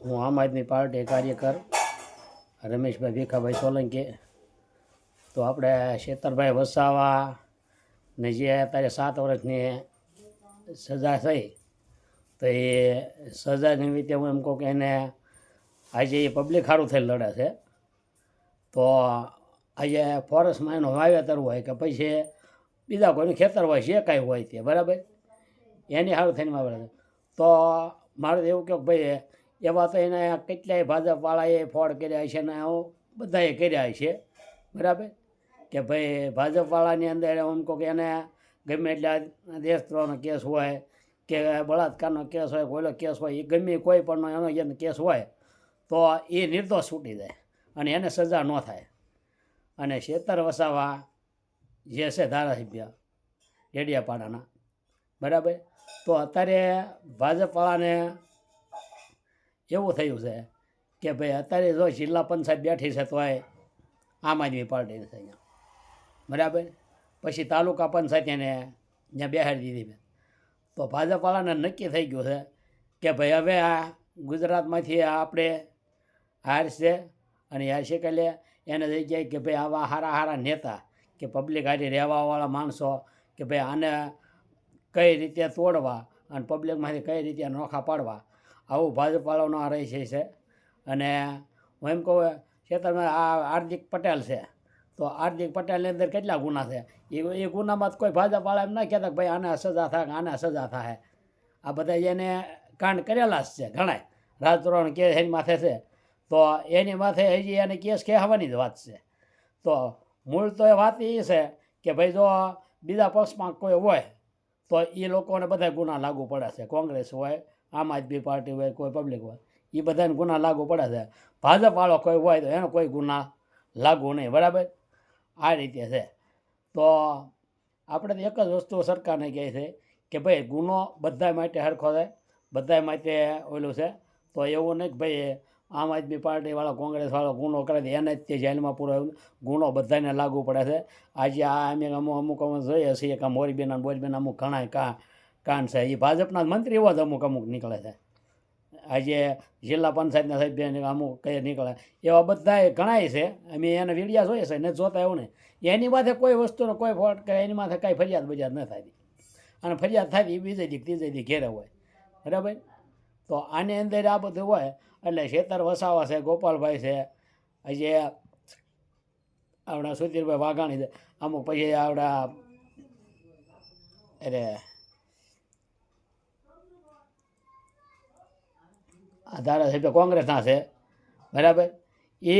હું આમ આદમી પાર્ટી કાર્યકર રમેશભાઈ ભીખાભાઈ સોલંકી. તો આપણે શેતરભાઈ વસાવા ને જે અત્યારે 7 વર્ષની સજા થઈ, તો એ સજા નિમિત્તે હું એમ કહું કે એને આજે એ પબ્લિક સારું થઈને લડે છે. તો આજે ફોરેસ્ટમાં એનું વાવેતર હોય કે પછી બીજા કોઈનું ખેતર હોય, જે કાંઈ હોય તે બરાબર, એની સારું થઈને વાવેતર. તો મારે એવું કહું કે ભાઈ એવા તો એને કેટલાય ભાજપવાળાએ ફોડ કર્યા છે ને બધાએ કર્યા છે બરાબર, કે ભાઈ ભાજપવાળાની અંદર એમ કહું કે એને ગમે એટલા દેશદ્રોહનો કેસ હોય કે બળાત્કારનો કેસ હોય, કોઈનો કેસ હોય, એ ગમે કોઈ પણ એનો જે કેસ હોય તો એ નિર્દોષ છૂટી જાય અને એને સજા ન થાય. અને શેતર વસાવા જે છે ધારાસભ્ય ડેડિયાપાડાના બરાબર, તો અત્યારે ભાજપવાળાને એવું થયું છે કે ભાઈ અત્યારે જો જિલ્લા પંચાયત બેઠી છે તોય આમ આદમી પાર્ટીની છે અહીંયા બરાબર, પછી તાલુકા પંચાયત એને ત્યાં બેહાડી દીધી. તો ભાજપવાળાને નક્કી થઈ ગયું છે કે ભાઈ હવે આ ગુજરાતમાંથી આપણે હારશે અને હારશે કે એને જગ્યાએ કે ભાઈ આવા સારા નેતા કે પબ્લિક હારે રહેવાવાળા માણસો કે ભાઈ આને કઈ રીતે તોડવા અને પબ્લિકમાંથી કઈ રીતે નોખા પાડવા, આવું ભાજપવાળાનો આ રહી છે. અને હું એમ કહું ખેતરમાં આ હાર્દિક પટેલ છે, તો હાર્દિક પટેલની અંદર કેટલા ગુના છે, એ ગુનામાં કોઈ ભાજપવાળા એમ ના કહેતા કે ભાઈ આને સજા થાય, આને સજા થાય. આ બધા એને કાંડ કરેલા જ છે ઘણાય, રાજદ્રોહનો કેસ એની માથે છે, તો એની માથે હજી એને કેસ કહેવાની જ વાત છે. તો મૂળ તો એ વાત એ છે કે ભાઈ જો બીજા પક્ષમાં કોઈ હોય તો એ લોકોને બધા ગુના લાગુ પડે છે. કોંગ્રેસ હોય, આમ આદમી પાર્ટી હોય, કોઈ પબ્લિક હોય, એ બધાને ગુના લાગુ પડે છે. ભાજપવાળો કોઈ હોય તો એનો કોઈ ગુના લાગુ નહીં બરાબર, આ રીતે છે. તો આપણે તો એક જ વસ્તુ સરકારને કહે છે કે ભાઈ ગુનો બધા માટે સરખો છે, બધા માટે ઓલું છે. તો એવું નહીં કે ભાઈ આમ આદમી પાર્ટીવાળો કોંગ્રેસવાળો ગુનો કરે તો એને જ તે જેલમાં પૂરો, ગુનો બધાને લાગુ પડે છે. આજે આ અમે અમુક જોઈએ છીએ કે મોરબીના બોરબીના અમુક ઘણા કાંડ છે, એ ભાજપના મંત્રી એવા જ અમુક નીકળે છે. આજે જિલ્લા પંચાયતના સભ્યને અમુક કઈ નીકળે, એવા બધા ઘણાય છે. અમે એને વિડીયા જોઈએ છે ને જોતા એવું નહીં, એની માથે કોઈ વસ્તુનો કોઈ ફોલ્ટ કરે, એની માથે કાંઈ ફરિયાદ બરિયાદ ન થાય. અને ફરિયાદ થાય એ બીજે દી ત્રીજે દી ઘેરે હોય બરાબર. તો આની અંદર આ બધું હોય એટલે શેતર વસાવા છે, ગોપાલભાઈ છે, હજી આપણા સુધીરભાઈ વાઘાણી છે, અમુક પછી આપણા અરે આ ધારાસભ્ય કોંગ્રેસના છે બરાબર, એ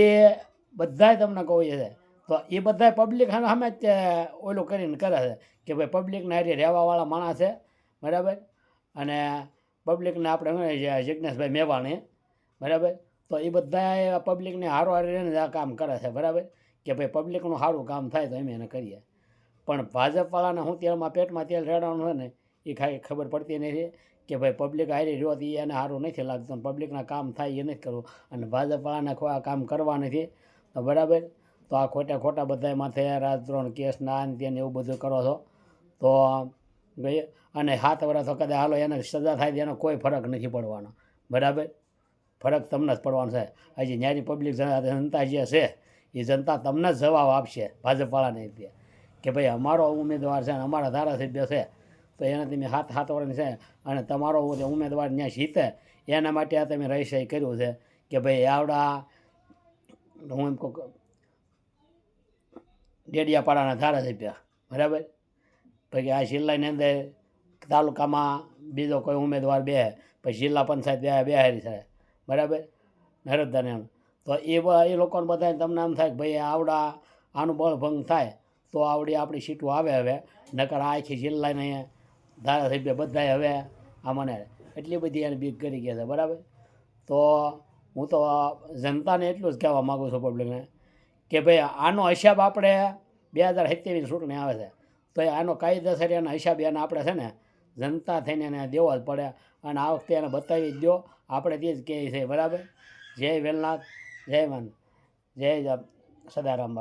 બધાય તમને કહું છે. તો એ બધા પબ્લિક સામે જ ઓલું કરીને કરે છે કે ભાઈ પબ્લિકને હારે રહેવાવાળા માણસ છે બરાબર. અને પબ્લિકને આપણે જિજ્ઞેશભાઈ મેવાણી બરાબર, તો એ બધા પબ્લિકને હારો હારીને આ કામ કરે છે બરાબર, કે ભાઈ પબ્લિકનું સારું કામ થાય તો અમે એને કરીએ. પણ ભાજપવાળાને શું તેલમાં પેટમાં તેલ રેડવાનું છે ને એ કાંઈ ખબર પડતી નથી કે ભાઈ પબ્લિક હારી રહ્યો તો એને સારું નથી લાગતું, પબ્લિકના કામ થાય એ નથી કરવું. અને ભાજપવાળાને આ કામ કરવા નથી તો બરાબર. તો આ ખોટા બધા માથે રાજદ્રોહ કેસ ના તેને એવું બધું કરો છો તો ગઈ. અને 7 વર્ષ તો કદાચ હાલો એને સજા થાય તો એનો કોઈ ફરક નથી પડવાનો બરાબર, ફરક તમને જ પડવાનો છે. હજી ન્યારી પબ્લિક જનતા જે છે એ જનતા તમને જ જવાબ આપશે ભાજપવાળાને કે ભાઈ અમારો ઉમેદવાર છે અને અમારા ધારાસભ્ય છે, તો એને તમે 7 વર્ષની છે અને તમારો ઉમેદવાર ત્યાં જીતે એના માટે આ તમે રહસ્ય કર્યું છે કે ભાઈ આવડા હું એમ કહું ડેડિયાપાડાના ધારાસભ્ય બરાબર, પછી આ જિલ્લાની અંદર તાલુકામાં બીજો કોઈ ઉમેદવાર બે, પછી જિલ્લા પંચાયત બેહારી છે બરાબર નર્મદાને એમ. તો એ લોકોને બધાને તમને એમ થાય કે ભાઈ આવડા આનું બળભંગ થાય તો આવડી આપણી સીટો આવે. હવે નકર આ આખી જિલ્લાને ધારાસભ્ય બધાય હવે આ મને એટલી બધી એને બીક કરી ગયા છે બરાબર. તો હું તો જનતાને એટલું જ કહેવા માગું છું પબ્લિકને કે ભાઈ આનો હિસાબ આપણે 2027 ચૂંટણી આવે છે તો આનો કાયદેસર એનો હિસાબ એને આપણે છે ને જનતા થઈને એને દેવો જ પડે. અને આ વખતે એને બતાવી જ દો, આપણે તે જ કહે છે બરાબર. જય વેલનાથ, જય માન, જય સદારામ બાપા.